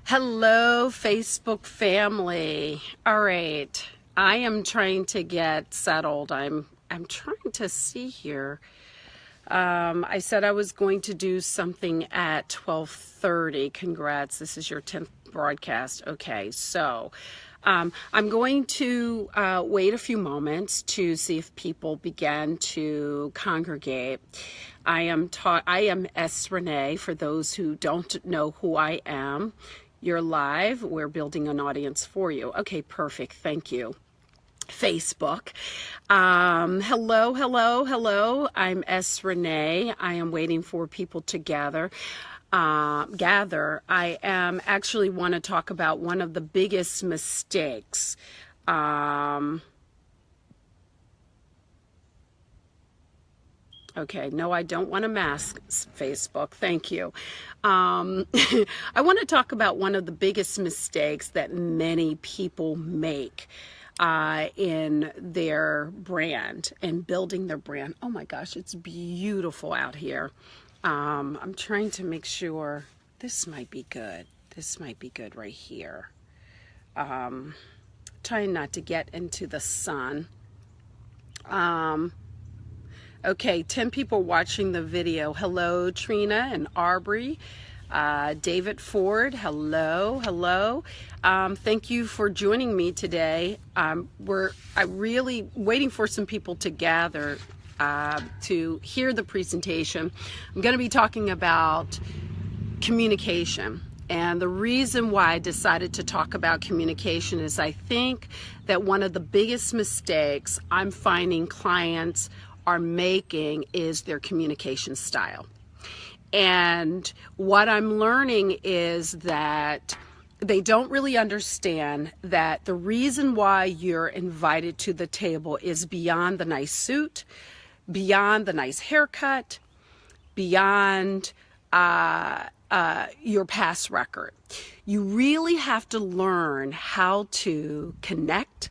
Hello, Facebook family. All right, I am trying to get settled. I'm trying to see here. I said I was going to do something at 12:30. Congrats, this is your 10th broadcast. Okay, so I'm going to wait a few moments to see if people begin to congregate. I am S. Renee. For those who don't know who I am, you're live. We're building an audience for you. Okay, perfect. Thank you. Facebook. Hello. I'm S. Renee. I am waiting for people to gather. I am actually want to talk about one of the biggest mistakes. Okay, no, I don't want to mask Facebook. Thank you. I want to talk about one of the biggest mistakes that many people make in their brand and building their brand. Oh my gosh, it's beautiful out here. I'm trying to make sure this might be good. This might be good right here. Trying not to get into the sun. Okay, 10 people watching the video. Hello, Trina and Aubrey. David Ford, hello. Thank you for joining me today. I'm really waiting for some people to gather to hear the presentation. I'm going to be talking about communication. And the reason why I decided to talk about communication is I think that one of the biggest mistakes I'm finding clients are making is their communication style. And what I'm learning is that they don't really understand that the reason why you're invited to the table is beyond the nice suit, beyond the nice haircut, beyond your past record. You really have to learn how to connect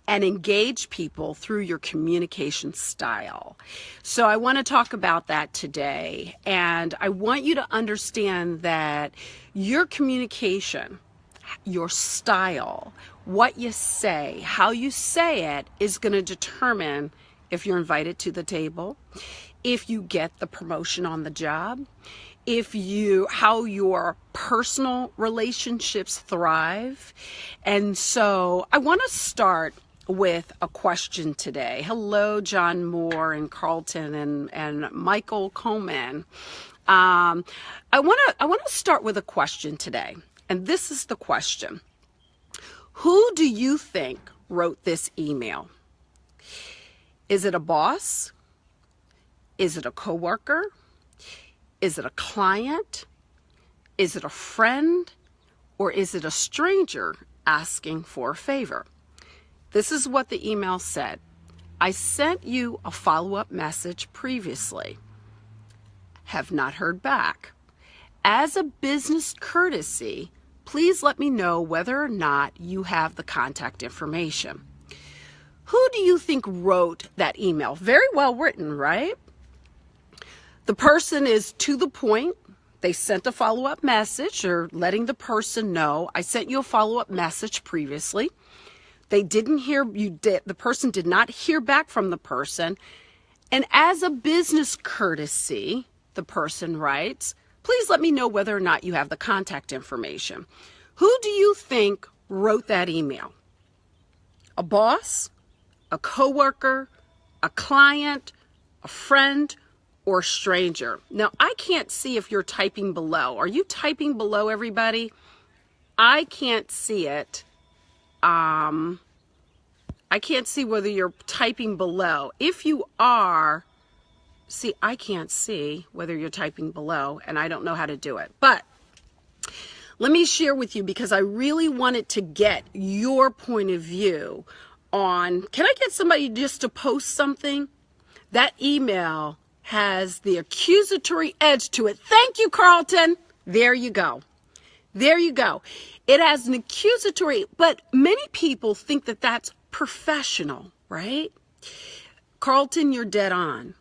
and engage people through your communication style. So I want to talk about that today. And I want you to understand that your communication, your style, what you say, how you say it is going to determine if you're invited to the table, if you get the promotion on the job, how your personal relationships thrive. And so I want to start with a question today. Hello, John Moore and Carlton and Michael Coleman. I want to start with a question today. And this is the question. Who do you think wrote this email? Is it a boss? Is it a coworker? Is it a client? Is it a friend? Or is it a stranger asking for a favor? This is what the email said. I sent you a follow-up message previously. Have not heard back. As a business courtesy, please let me know whether or not you have the contact information. Who do you think wrote that email? Very well written, right? The person is to the point. They sent a follow-up message or letting the person know, I sent you a follow-up message previously. They didn't hear you. The person did not hear back from the person. And as a business courtesy, the person writes, please let me know whether or not you have the contact information. Who do you think wrote that email? A boss, a coworker, a client, a friend, or a stranger? Now, I can't see if you're typing below. Are you typing below, everybody? I can't see it. I can't see whether you're typing below. If you are, see, I can't see whether you're typing below, and I don't know how to do it. But let me share with you because I really wanted to get your point of view on, can I get somebody just to post something? That email has the accusatory edge to it. Thank you, Carlton. There you go. There you go. It has an accusatory, but many people think that that's professional, right? Carlton, you're dead on.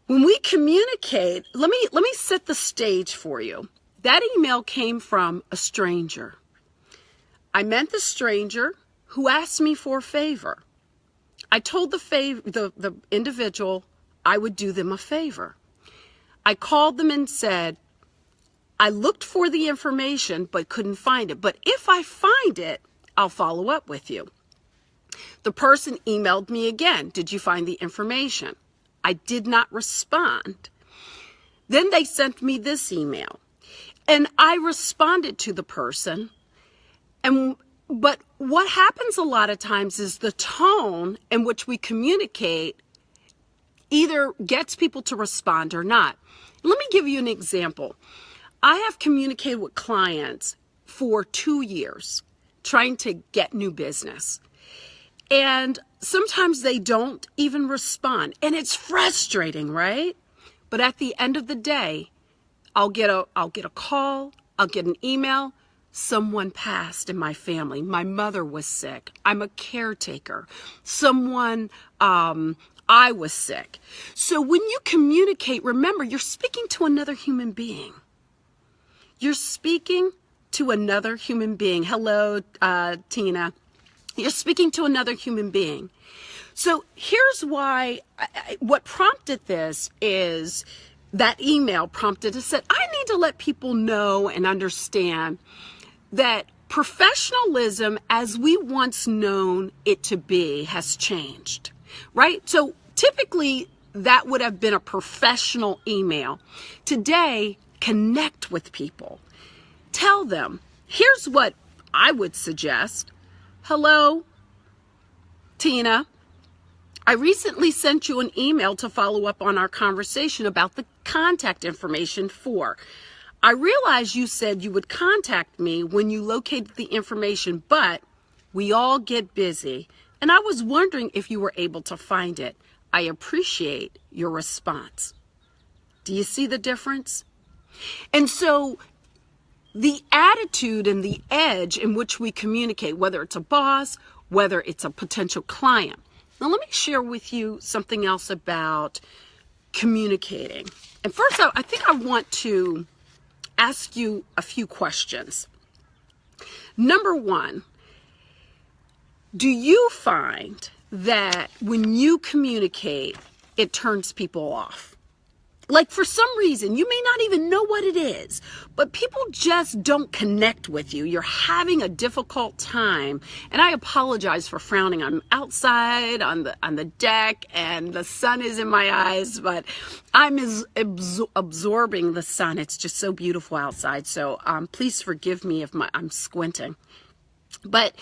When we communicate, let me set the stage for you. That email came from a stranger. I met the stranger who asked me for a favor. I told the individual I would do them a favor. I called them and said, I looked for the information but couldn't find it. But if I find it, I'll follow up with you. The person emailed me again. Did you find the information? I did not respond. Then they sent me this email. And I responded to the person. But what happens a lot of times is the tone in which we communicate either gets people to respond or not. Let me give you an example. I have communicated with clients for 2 years trying to get new business. And sometimes they don't even respond. And it's frustrating, right? But at the end of the day, I'll get a call, I'll get an email. Someone passed in my family. My mother was sick. I'm a caretaker. I was sick. So when you communicate, remember, you're speaking to another human being. You're speaking to another human being. Hello, Tina. You're speaking to another human being. So here's why, what prompted this is that email prompted us that I need to let people know and understand that professionalism as we once known it to be has changed, right? So typically that would have been a professional email. Today, connect with people. Tell them, here's what I would suggest. Hello, Tina. I recently sent you an email to follow up on our conversation about the contact information for. I realize you said you would contact me when you located the information, but we all get busy, and I was wondering if you were able to find it. I appreciate your response. Do you see the difference? And so the attitude and the edge in which we communicate, whether it's a boss, whether it's a potential client. Now, let me share with you something else about communicating. And first, I think I want to ask you a few questions. Number one, do you find that when you communicate, it turns people off? Like for some reason, you may not even know what it is, but people just don't connect with you. You're having a difficult time. And I apologize for frowning. I'm outside on the deck and the sun is in my eyes, but I'm absorbing the sun. It's just so beautiful outside. So please forgive me if I'm squinting. But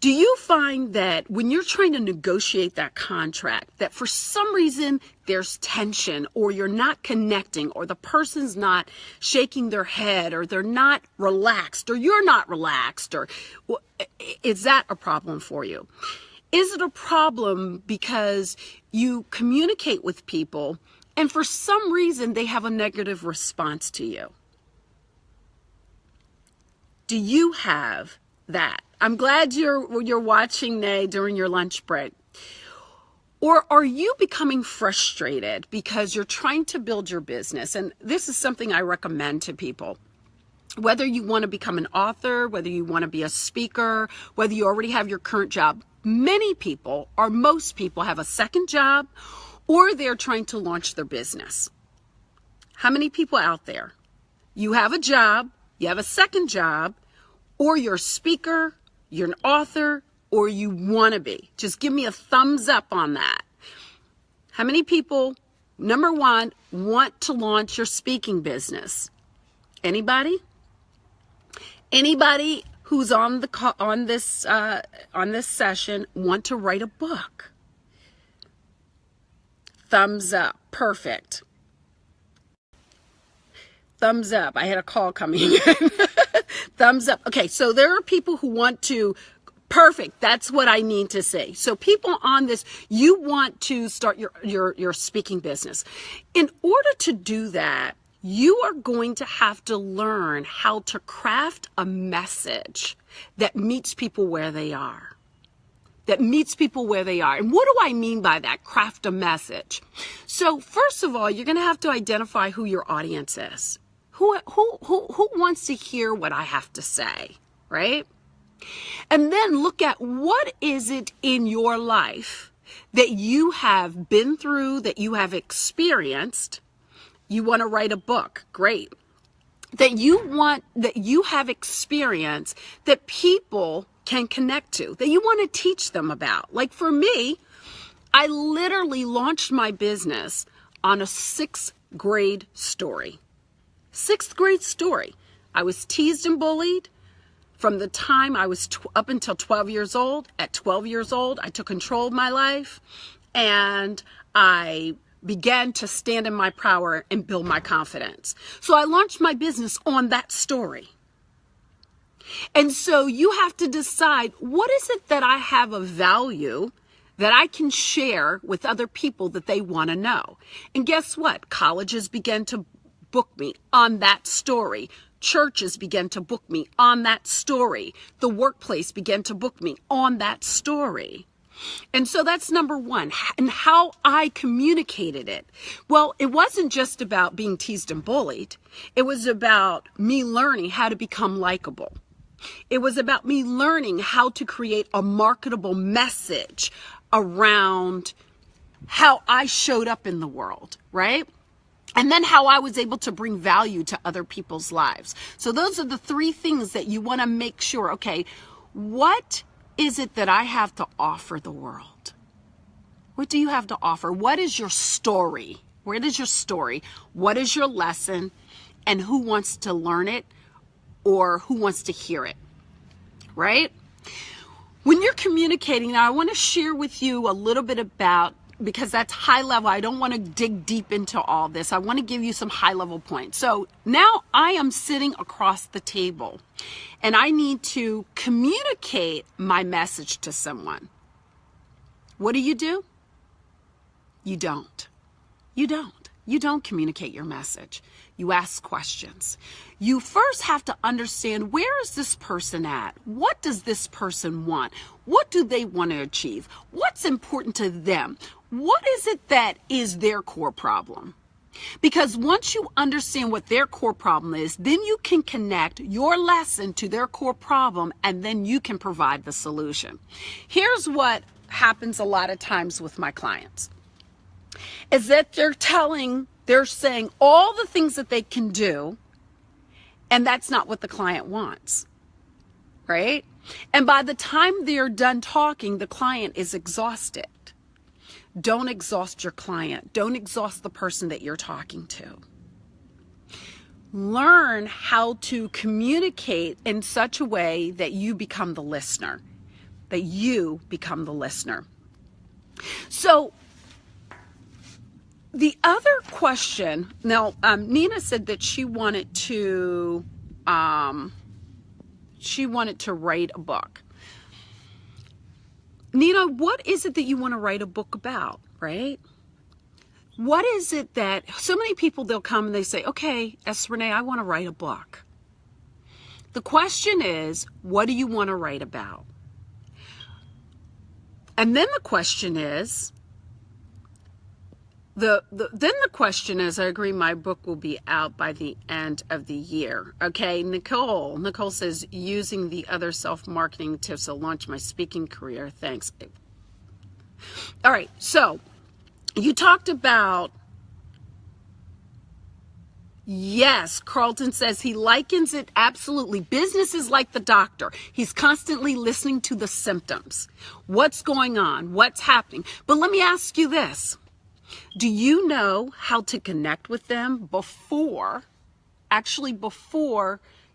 do you find that when you're trying to negotiate that contract, that for some reason there's tension, or you're not connecting, or the person's not shaking their head, or they're not relaxed, or you're not relaxed, or is that a problem for you? Is it a problem because you communicate with people and for some reason they have a negative response to you? Do you have that? I'm glad you're watching, Nay, during your lunch break. Or are you becoming frustrated because you're trying to build your business? And this is something I recommend to people. Whether you want to become an author, whether you want to be a speaker, whether you already have your current job, many people, or most people, have a second job, or they're trying to launch their business. How many people out there? You have a job, you have a second job, or you're a speaker, you're an author, or you want to be. Just give me a thumbs up on that. How many people, number one, want to launch your speaking business? Anybody? Anybody who's on this session want to write a book? Thumbs up. Perfect. Thumbs up. I had a call coming in. Thumbs up. Okay, so there are people who want to, perfect, that's what I need to say. So people on this, you want to start your speaking business. In order to do that, you are going to have to learn how to craft a message that meets people where they are. That meets people where they are. And what do I mean by that? Craft a message. So first of all, you're going to have to identify who your audience is. Who wants to hear what I have to say, right? And then look at what is it in your life that you have been through, that you have experienced. You want to write a book, great. That you have experienced that people can connect to, that you want to teach them about. Like for me, I literally launched my business on a 6th grade story. 6th grade story. I was teased and bullied from the time I was up until 12 years old. At 12 years old, I took control of my life and I began to stand in my power and build my confidence. So I launched my business on that story. And so you have to decide, what is it that I have of value that I can share with other people that they want to know? And guess what? Colleges began to book me on that story. Churches began to book me on that story. The workplace began to book me on that story. And so that's number one. And how I communicated it. Well, it wasn't just about being teased and bullied. It was about me learning how to become likable. It was about me learning how to create a marketable message around how I showed up in the world, right? And then how I was able to bring value to other people's lives. So those are the 3 things that you want to make sure, okay, what is it that I have to offer the world? What do you have to offer? What is your story? Where is your story? What is your lesson? And who wants to learn it or who wants to hear it, right? When you're communicating, now I want to share with you a little bit about, because that's high level. I don't want to dig deep into all this. I want to give you some high level points. So now I am sitting across the table and I need to communicate my message to someone. What do? You don't. You don't communicate your message. You ask questions. You first have to understand, where is this person at? What does this person want? What do they want to achieve? What's important to them? What is it that is their core problem? Because once you understand what their core problem is, then you can connect your lesson to their core problem, and then you can provide the solution. Here's what happens a lot of times with my clients, is that they're saying all the things that they can do, and that's not what the client wants, right? And by the time they're done talking, the client is exhausted. Don't exhaust your client. Don't exhaust the person that you're talking to. Learn how to communicate in such a way that you become the listener. So the other question, now Nina said that she wanted to write a book. Nina, what is it that you want to write a book about, right? What is it that, so many people, they'll come and they say, okay, S. Renee, I want to write a book. The question is, what do you want to write about? And then the question is, I agree, my book will be out by the end of the year. Okay, Nicole says, using the other self-marketing tips to launch my speaking career. Thanks. All right, so you talked about, yes, Carlton says he likens it, absolutely. Business is like the doctor. He's constantly listening to the symptoms. What's going on? What's happening? But let me ask you this. Do you know how to connect with them before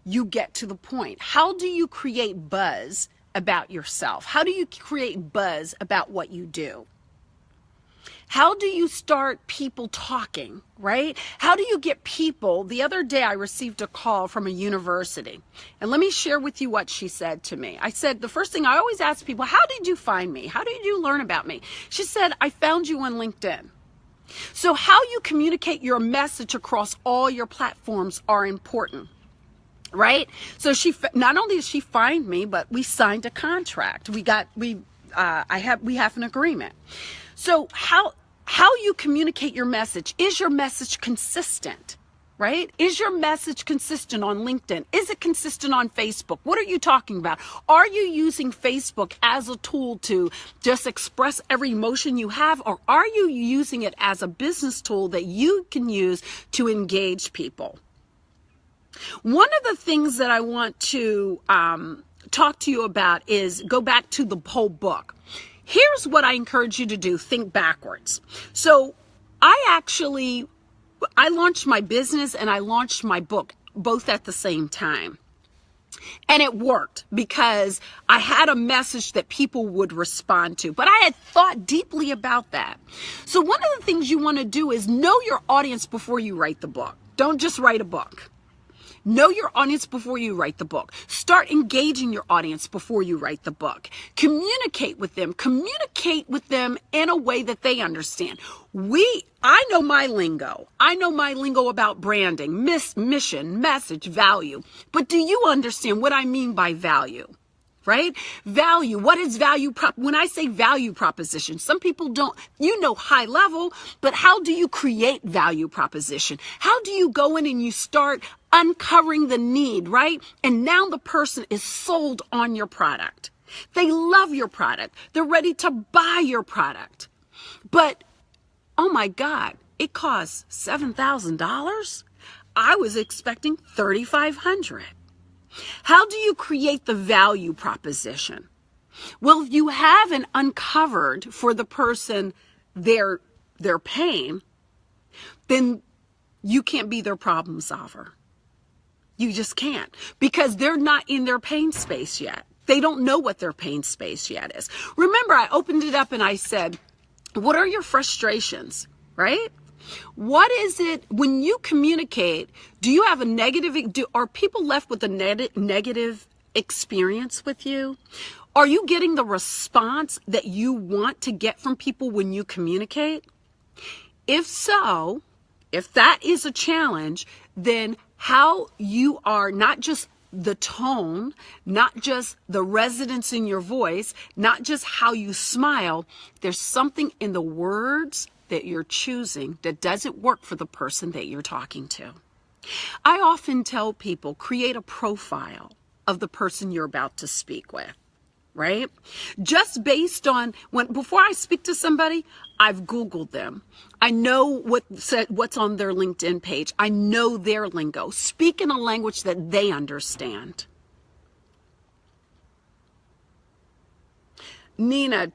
you get to the point? How do you create buzz about yourself? How do you create buzz about what you do? How do you start people talking, right? How do you get people? The other day I received a call from a university, and let me share with you what she said to me. I said, the first thing I always ask people, how did you find me? How did you learn about me? She said, I found you on LinkedIn. So how you communicate your message across all your platforms are important, right? So not only did she find me, but we signed a contract. We have an agreement. So how you communicate your message, is your message consistent? right? Is your message consistent on LinkedIn? Is it consistent on Facebook? What are you talking about? Are you using Facebook as a tool to just express every emotion you have, or are you using it as a business tool that you can use to engage people? One of the things that I want to talk to you about is go back to the whole book. Here's what I encourage you to do. Think backwards. So I launched my business and I launched my book both at the same time. And it worked because I had a message that people would respond to. But I had thought deeply about that. So one of the things you want to do is know your audience before you write the book. Don't just write a book. Know your audience before you write the book. Start engaging your audience before you write the book. Communicate with them. Communicate with them in a way that they understand. I know my lingo. I know my lingo about branding, mission, message, value. But do you understand what I mean by value? Right? Value. What is value? When I say value proposition, some people don't, high level, but how do you create value proposition? How do you go in and you start uncovering the need, right? And now the person is sold on your product. They love your product. They're ready to buy your product. But, oh my God, it costs $7,000. I was expecting $3,500. How do you create the value proposition? Well, if you haven't uncovered for the person their pain, then you can't be their problem solver. You just can't, because they're not in their pain space yet. They don't know what their pain space yet is. Remember, I opened it up and I said, what are your frustrations, right? What is it when you communicate? Do you have a negative? Are people left with a negative experience with you? Are you getting the response that you want to get from people when you communicate? If so, if that is a challenge, then how you are, not just the tone, not just the resonance in your voice, not just how you smile, there's something in the words that you're choosing that doesn't work for the person that you're talking to. I often tell people, create a profile of the person you're about to speak with, right? Just based on before I speak to somebody, I've Googled them. I know what's on their LinkedIn page. I know their lingo. Speak in a language that they understand. Nina,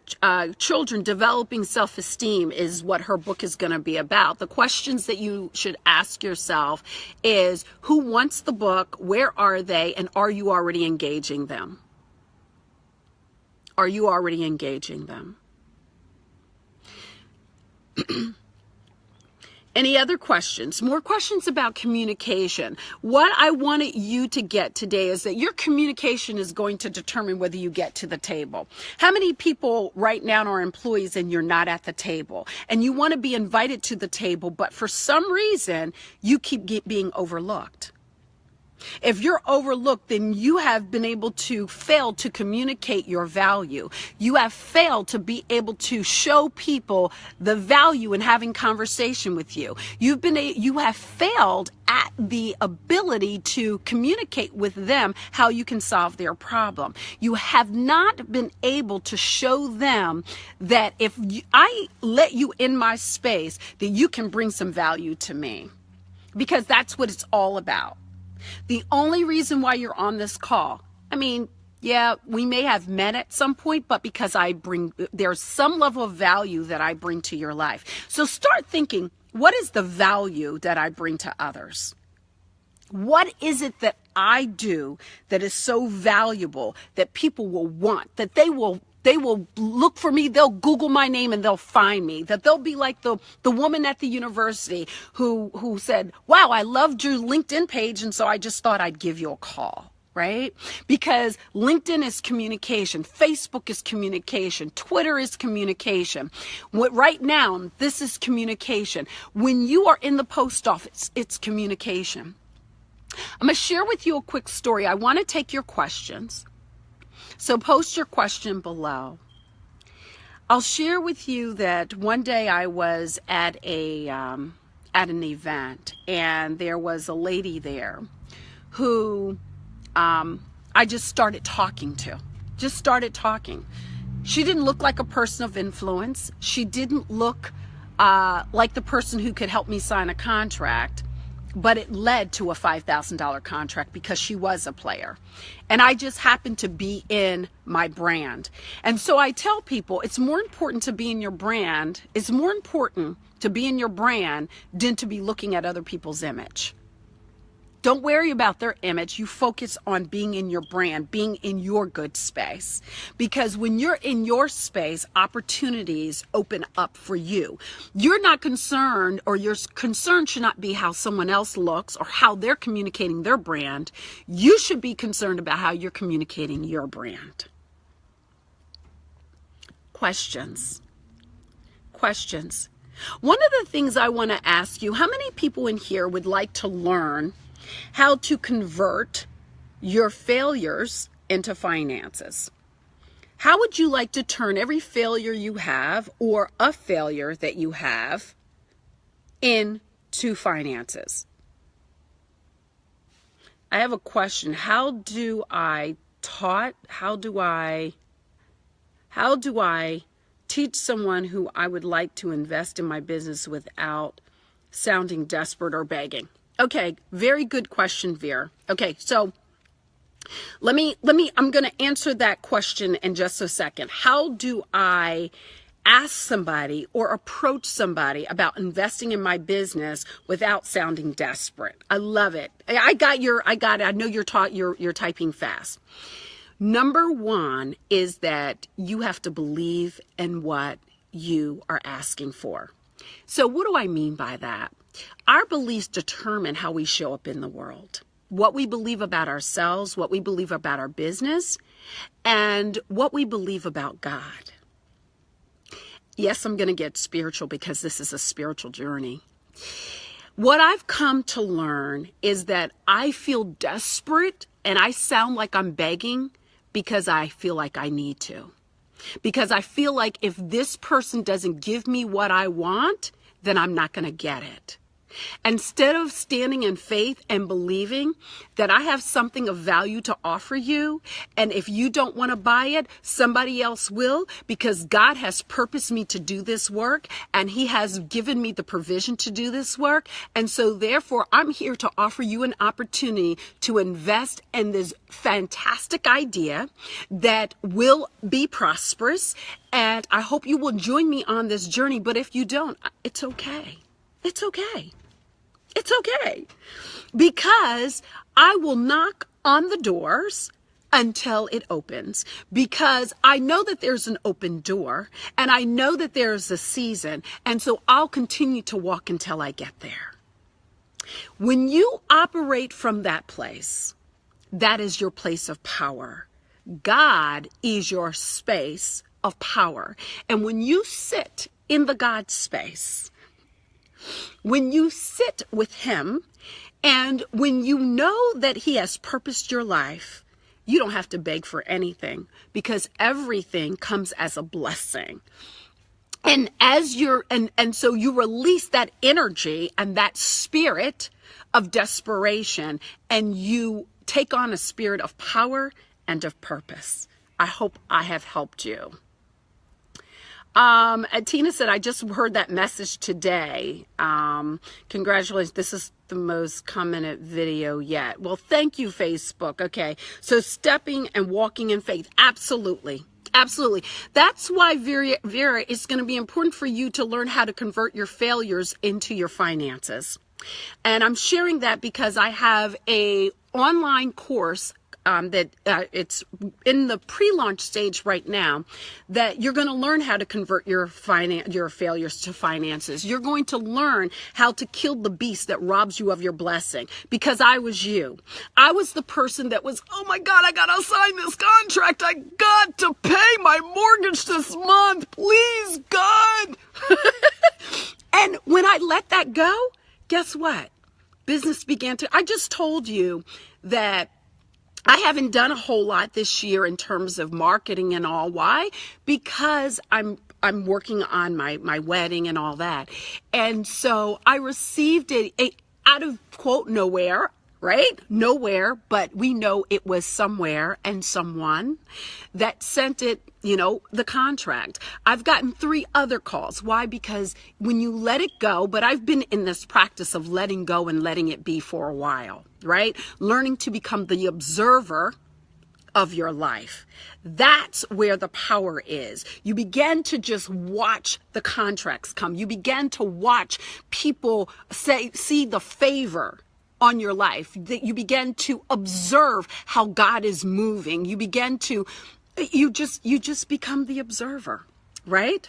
children developing self-esteem is what her book is going to be about. The questions that you should ask yourself is, who wants the book? Where are they? And are you already engaging them? Are you already engaging them? Any other questions? More questions about communication. What I wanted you to get today is that your communication is going to determine whether you get to the table. How many people right now are employees and you're not at the table? And you want to be invited to the table, but for some reason, you keep being overlooked. If you're overlooked, then you have been able to fail to communicate your value. You have failed to be able to show people the value in having conversation with you. You have failed at the ability to communicate with them how you can solve their problem. You have not been able to show them that if I let you in my space, that you can bring some value to me, because that's what it's all about. The only reason why you're on this call, yeah, we may have met at some point, but because there's some level of value that I bring to your life. So start thinking, what is the value that I bring to others? What is it that I do that is so valuable that people will want, that they will look for me, they'll Google my name and they'll find me, that they'll be like the woman at the university who said, wow, I loved your LinkedIn page, and so I just thought I'd give you a call, right? Because LinkedIn is communication, Facebook is communication, Twitter is communication. Right now, this is communication. When you are in the post office, it's communication. I'm going to share with you a quick story. I want to take your questions. So post your question below. I'll share with you that one day I was at a at an event, and there was a lady there who I just started talking to. Just started talking. She didn't look like a person of influence. She didn't look like the person who could help me sign a contract, but it led to a $5,000 contract because she was a player. And I just happened to be in my brand. And so I tell people it's more important to be in your brand. It's more important to be in your brand than to be looking at other people's image. Don't worry about their image. You focus on being in your brand, being in your good space. Because when you're in your space, opportunities open up for you. You're not concerned, or your concern should not be how someone else looks or how they're communicating their brand. You should be concerned about how you're communicating your brand. Questions. One of the things I want to ask you, how many people in here would like to learn how to convert your failures into finances? How would you like to turn every failure you have, or a failure that you have, into finances? I have a question. How do I teach someone who I would like to invest in my business without sounding desperate or begging? Okay, very good question, Vera. Okay, so I'm going to answer that question in just a second. How do I ask somebody or approach somebody about investing in my business without sounding desperate? I love it. I got it. I know you're typing fast. Number one is that you have to believe in what you are asking for. So what do I mean by that? Our beliefs determine how we show up in the world. What we believe about ourselves, what we believe about our business, and what we believe about God. Yes, I'm going to get spiritual because this is a spiritual journey. What I've come to learn is that I feel desperate and I sound like I'm begging because I feel like I need to. Because I feel like if this person doesn't give me what I want, then I'm not going to get it. Instead of standing in faith and believing that I have something of value to offer you, and if you don't want to buy it, somebody else will, because God has purposed me to do this work, and He has given me the provision to do this work. And so therefore, I'm here to offer you an opportunity to invest in this fantastic idea that will be prosperous. And I hope you will join me on this journey. But if you don't, it's okay. It's okay. It's okay, because I will knock on the doors until it opens, because I know that there's an open door and I know that there's a season. And so I'll continue to walk until I get there. When you operate from that place, that is your place of power. God is your space of power. And when you sit in the God space, when you sit with Him, and when you know that He has purposed your life, you don't have to beg for anything, because everything comes as a blessing. And so you release that energy and that spirit of desperation, and you take on a spirit of power and of purpose. I hope I have helped you. Tina said, I just heard that message today. Congratulations. This is the most commented video yet. Well, thank you, Facebook. Okay. So stepping and walking in faith. Absolutely. Absolutely. That's why, Vera, it's going to be important for you to learn how to convert your failures into your finances. And I'm sharing that because I have a online course that it's in the pre-launch stage right now, that you're going to learn how to convert your failures to finances. You're going to learn how to kill the beast that robs you of your blessing, because I was you. I was the person that was, oh my God, I got to sign this contract. I got to pay my mortgage this month. Please, God. And when I let that go, guess what? Business began to, I just told you that I haven't done a whole lot this year in terms of marketing and all. Why? Because I'm I'm working on my wedding and all that. And so I received it out of, quote, nowhere, right? Nowhere, but we know it was somewhere and someone that sent it, the contract. I've gotten 3 other calls. Why? Because when you let it go, but I've been in this practice of letting go and letting it be for a while, right? Learning to become the observer of your life. That's where the power is. You begin to just watch the contracts come. You begin to watch people see the favor on your life. That you begin to observe how God is moving. You just become the observer, right?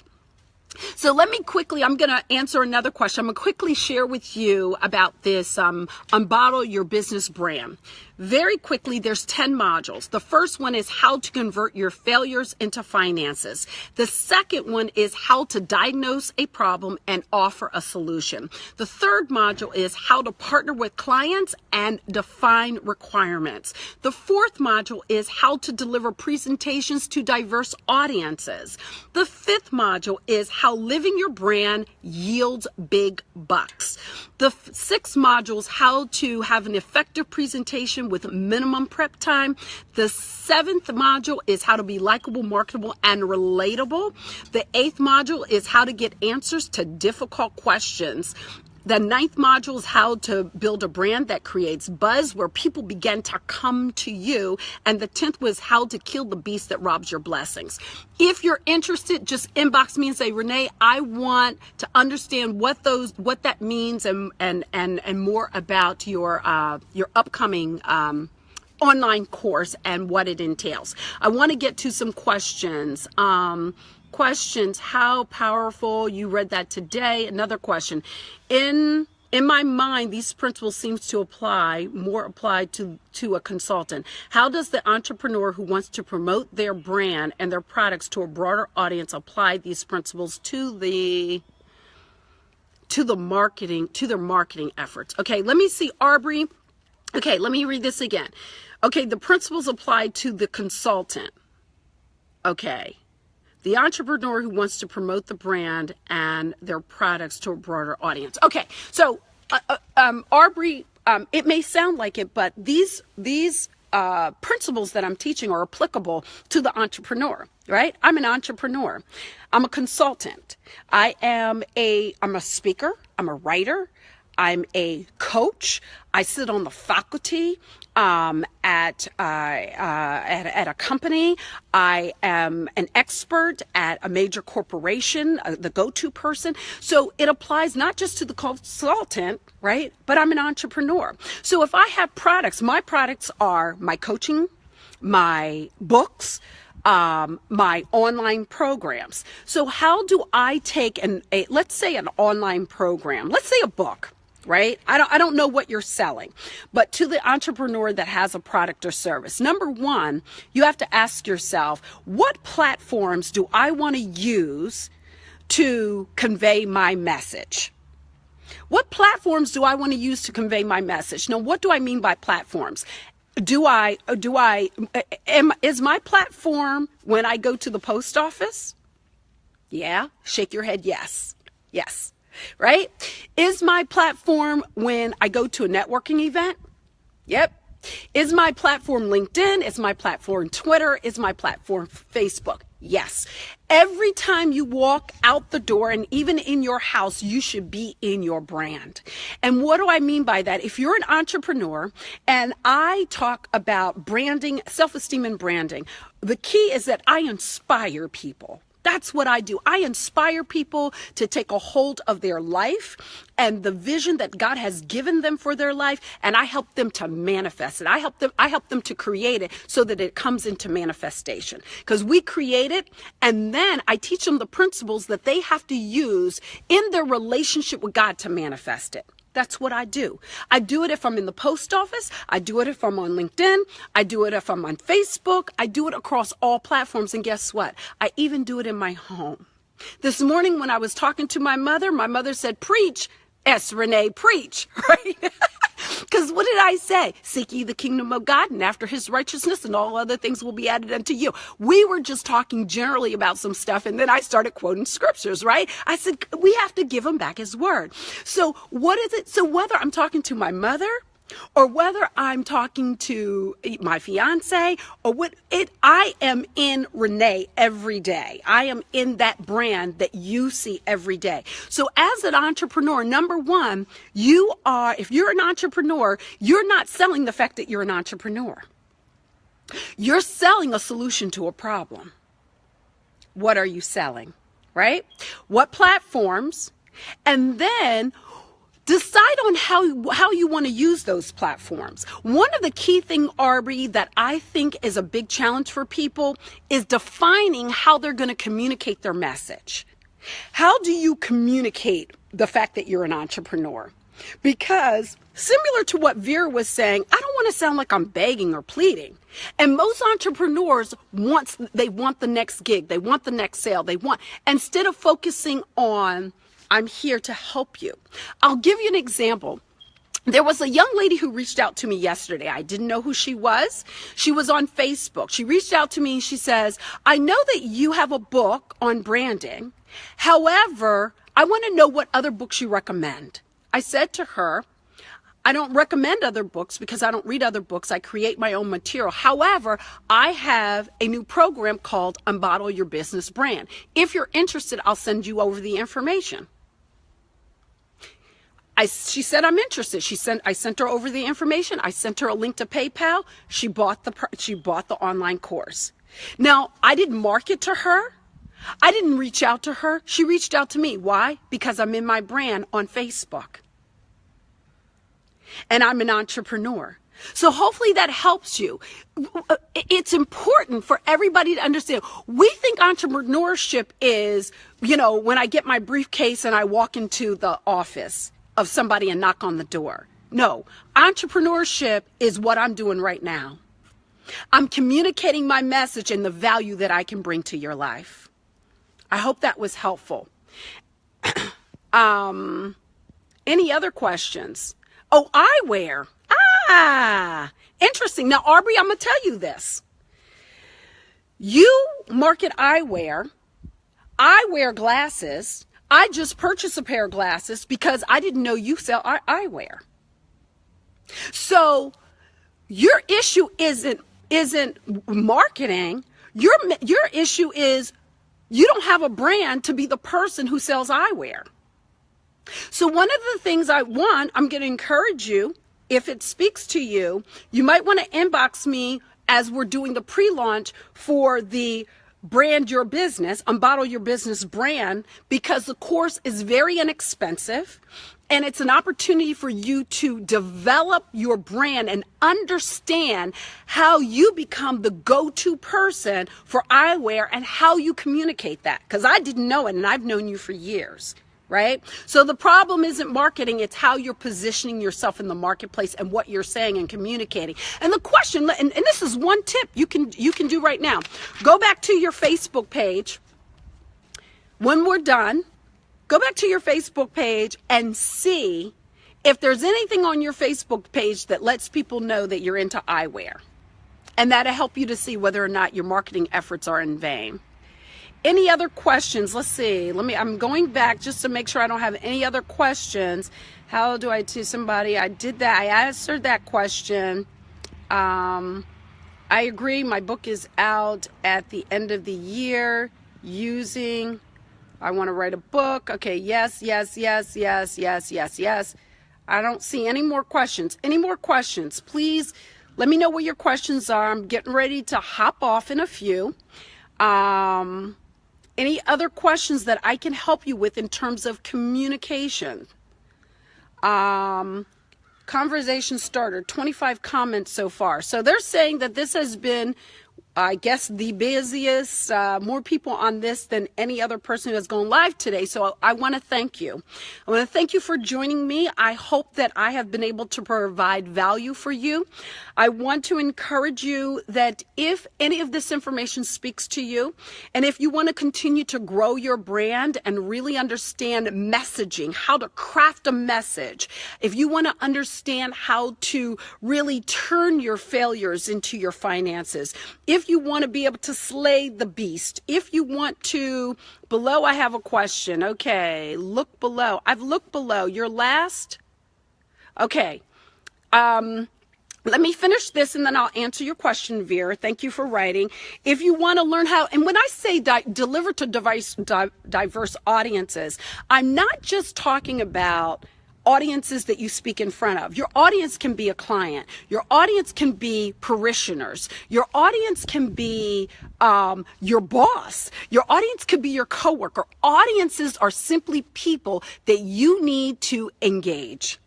So let me quickly, I'm going to answer another question. I'm going to quickly share with you about this Unbottle Your Business Brand. Very quickly, there's 10 modules. The first one is how to convert your failures into finances. The second one is how to diagnose a problem and offer a solution. The third module is how to partner with clients and define requirements. The fourth module is how to deliver presentations to diverse audiences. The fifth module is how living your brand yields big bucks. The sixth module is how to have an effective presentation with minimum prep time. The seventh module is how to be likable, marketable, and relatable. The eighth module is how to get answers to difficult questions. The ninth module is how to build a brand that creates buzz where people begin to come to you. And the 10th was how to kill the beast that robs your blessings. If you're interested, just inbox me and say, Renee, I want to understand what that means and more about your upcoming online course and what it entails. I want to get to some questions. Questions, how powerful, you read that today. Another question, in my mind, these principles seems to apply to a consultant. How does the entrepreneur who wants to promote their brand and their products to a broader audience apply these principles to their marketing efforts? Okay, let me see, Aubrey. Okay, let me read this again. Okay, the principles apply to the consultant. Okay. The entrepreneur who wants to promote the brand and their products to a broader audience. Okay, so Aubrey, it may sound like it, but these principles that I'm teaching are applicable to the entrepreneur, right? I'm an entrepreneur. I'm a consultant. I'm a speaker. I'm a writer. I'm a coach. I sit on the faculty at a company. I am an expert at a major corporation, the go-to person. So it applies not just to the consultant, right? But I'm an entrepreneur. So if I have products, my products are my coaching, my books, my online programs. So how do I take let's say an online program, let's say a book, right? I don't know what you're selling, but to the entrepreneur that has a product or service, number one, you have to ask yourself, what platforms do I want to use to convey my message? What platforms do I want to use to convey my message? Now, what do I mean by platforms? Is my platform when I go to the post office? Yeah. Shake your head. Yes. Yes. Right? Is my platform when I go to a networking event? Yep. Is my platform LinkedIn? Is my platform Twitter? Is my platform Facebook? Yes. Every time you walk out the door and even in your house, you should be in your brand. And what do I mean by that? If you're an entrepreneur and I talk about branding, self-esteem and branding, the key is that I inspire people. That's what I do. I inspire people to take a hold of their life and the vision that God has given them for their life, and I help them to manifest it. I help them to create it so that it comes into manifestation. Because we create it, and then I teach them the principles that they have to use in their relationship with God to manifest it. That's what I do. I do it if I'm in the post office. I do it if I'm on LinkedIn. I do it if I'm on Facebook. I do it across all platforms. And guess what? I even do it in my home. This morning when I was talking to my mother said, preach. Yes, Renee, preach, right? Because what did I say? Seek ye the kingdom of God, and after his righteousness, and all other things will be added unto you. We were just talking generally about some stuff, and then I started quoting scriptures, right? I said, we have to give him back his word. So what is it? So whether I'm talking to my mother, or whether I'm talking to my fiance, or I am in Renee every day. I am in that brand that you see every day. So as an entrepreneur, number one, if you're an entrepreneur, you're not selling the fact that you're an entrepreneur. You're selling a solution to a problem. What are you selling, right? What platforms? And then decide on how you want to use those platforms. One of the key things, Aubrey, that I think is a big challenge for people is defining how they're going to communicate their message. How do you communicate the fact that you're an entrepreneur? Because similar to what Vera was saying, I don't want to sound like I'm begging or pleading. And most entrepreneurs want the next gig. They want the next sale. Instead of focusing on, I'm here to help you. I'll give you an example. There was a young lady who reached out to me yesterday. I didn't know who she was. She was on Facebook. She reached out to me and she says, I know that you have a book on branding. However, I want to know what other books you recommend. I said to her, I don't recommend other books because I don't read other books. I create my own material. However, I have a new program called Unbottle Your Business Brand. If you're interested, I'll send you over the information. She said, I'm interested. I sent her over the information. I sent her a link to PayPal. She bought the online course. Now, I didn't market to her. I didn't reach out to her. She reached out to me. Why? Because I'm in my brand on Facebook. And I'm an entrepreneur. So hopefully that helps you. It's important for everybody to understand. We think entrepreneurship is, when I get my briefcase and I walk into the office of somebody and knock on the door. No, entrepreneurship is what I'm doing right now. I'm communicating my message and the value that I can bring to your life. I hope that was helpful. Any other questions? Oh, eyewear. Interesting. Now, Aubrey, I'm going to tell you this. You market eyewear. I wear glasses. I just purchased a pair of glasses because I didn't know you sell eyewear. So your issue isn't marketing. Your issue is you don't have a brand to be the person who sells eyewear. So one of the things I'm going to encourage you, if it speaks to you, you might want to inbox me as we're doing the pre-launch for the Brand Your Business, Unbottle Your Business brand, because the course is very inexpensive and it's an opportunity for you to develop your brand and understand how you become the go-to person for eyewear and how you communicate that. Because I didn't know it and I've known you for years. Right? So the problem isn't marketing, it's how you're positioning yourself in the marketplace and what you're saying and communicating. And the question, and this is one tip you can do right now. Go back to your Facebook page. When we're done, go back to your Facebook page and see if there's anything on your Facebook page that lets people know that you're into eyewear. And that'll help you to see whether or not your marketing efforts are in vain. Any other questions? Let's see. I'm going back just to make sure I don't have any other questions. How do I to somebody? I did that. I answered that question. I agree. My book is out at the end of the year. I want to write a book. Okay. Yes. I don't see any more questions. Any more questions? Please let me know what your questions are. I'm getting ready to hop off in a few. Any other questions that I can help you with in terms of communication? Conversation starter, 25 comments so far. So they're saying that this has been I guess the busiest, more people on this than any other person who has gone live today. So I want to thank you. I want to thank you for joining me. I hope that I have been able to provide value for you. I want to encourage you that if any of this information speaks to you, and if you want to continue to grow your brand and really understand messaging, how to craft a message, if you want to understand how to really turn your failures into your finances, if you want to be able to slay the beast, if you want to, below I have a question. Okay, look below. I've looked below. Your last? Okay. Let me finish this and then I'll answer your question, Vera. Thank you for writing. If you want to learn how, and when I say deliver to diverse audiences, I'm not just talking about audiences that you speak in front of. Your audience can be a client. Your audience can be parishioners. Your audience can be your boss. Your audience could be your coworker. Audiences are simply people that you need to engage.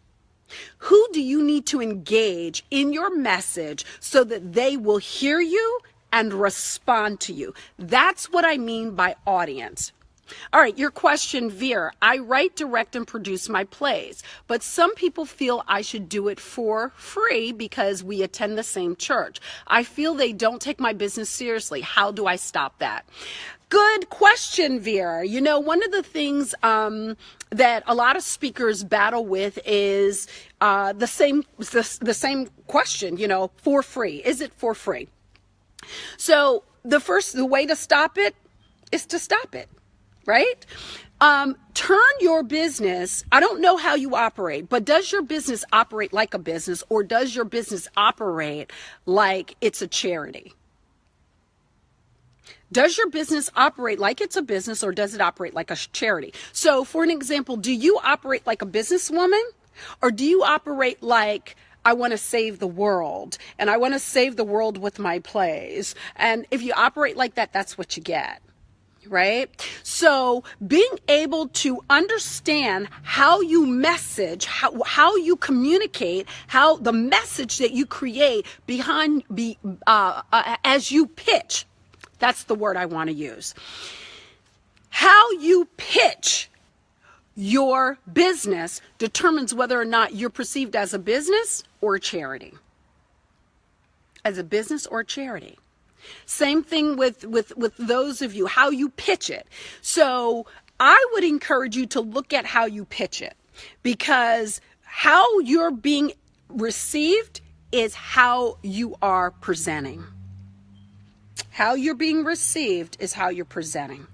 Who do you need to engage in your message so that they will hear you and respond to you? That's what I mean by audience. All right, your question, Vera. I write, direct, and produce my plays, but some people feel I should do it for free because we attend the same church. I feel they don't take my business seriously. How do I stop that? Good question, Vera. You know, one of the things that a lot of speakers battle with is the same question, you know, for free. Is it for free? So the way to stop it is to stop it, right? Turn your business, I don't know how you operate, but does your business operate like a business, or does your business operate like it's a charity? Does your business operate like it's a business, or does it operate like a charity? So for an example, do you operate like a businesswoman, or do you operate like, I want to save the world and I want to save the world with my plays? And if you operate like that, that's what you get. Right? So being able to understand how you message, how you communicate, how the message that you create as you pitch. That's the word I want to use. How you pitch your business determines whether or not you're perceived as a business or a charity. As a business or a charity. Same thing with those of you, how you pitch it. So I would encourage you to look at how you pitch it, because how you're being received is how you are presenting. How you're being received is how you're presenting.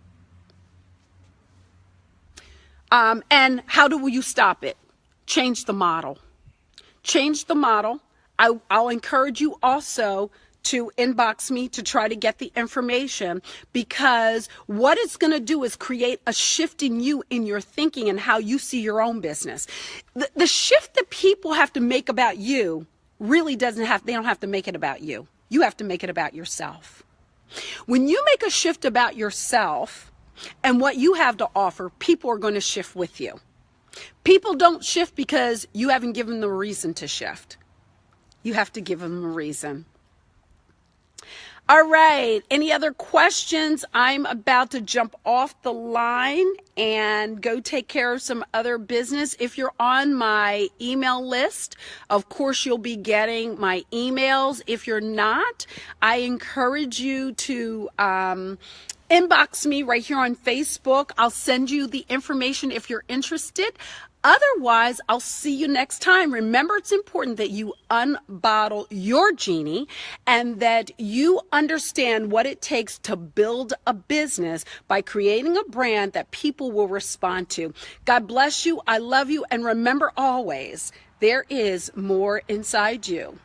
And how do you stop it? Change the model. Change the model. I'll encourage you also to inbox me to try to get the information, because what it's going to do is create a shift in you, in your thinking and how you see your own business. The shift that people have to make about you really they don't have to make it about you. You have to make it about yourself. When you make a shift about yourself and what you have to offer, people are going to shift with you. People don't shift because you haven't given them a reason to shift. You have to give them a reason. All right. Any other questions? I'm about to jump off the line and go take care of some other business. If you're on my email list, of course, you'll be getting my emails. If you're not, I encourage you to inbox me right here on Facebook. I'll send you the information if you're interested. Otherwise, I'll see you next time. Remember, it's important that you unbottle your genie and that you understand what it takes to build a business by creating a brand that people will respond to. God bless you. I love you. And remember always, there is more inside you.